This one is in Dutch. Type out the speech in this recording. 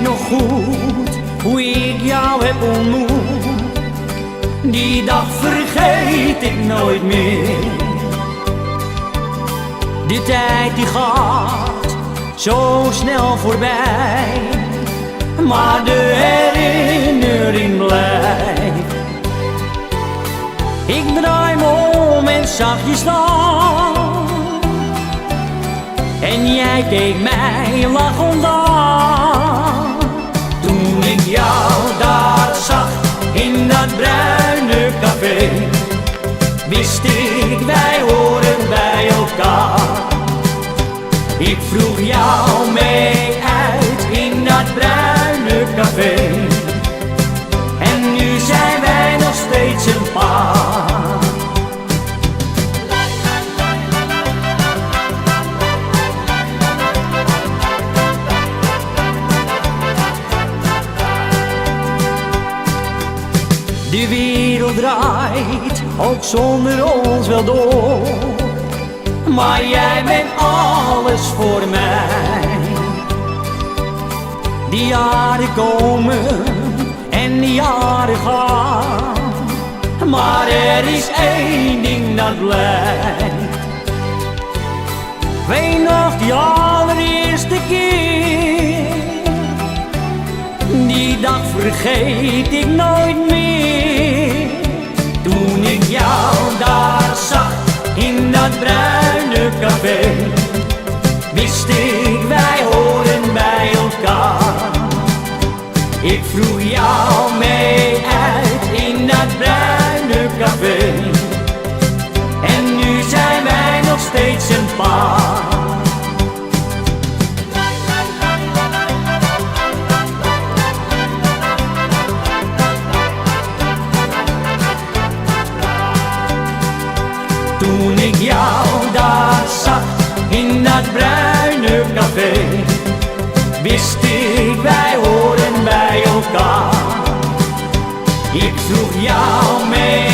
nog goed hoe ik jou heb ontmoet. Die dag vergeet ik nooit meer. De tijd die gaat zo snel voorbij, maar de herinnering blijft. Ik draai me om en zag je staan, en jij keek mij lachend aan. Toen ik jou daar zag in dat bruine café, wist ik, wij horen bij elkaar. Ik vroeg jou mee uit in dat bruine café, en nu zijn wij nog steeds een paar. De wereld draait ook zonder ons wel door, maar jij bent alles voor mij. Die jaren komen en die jaren gaan, maar er is één ding dat blijft. Weet nog die allereerste keer, die dag vergeet ik nooit meer. Toen ik jou daar zag in dat bruine café, wist ik, wij horen bij elkaar. Ik vroeg jou mee uit in dat bruine café, en nu zijn wij nog steeds een paar. Toen ik jou daar zag in dat bruine café, wist ik, wij horen bij elkaar. Ik vroeg jou mee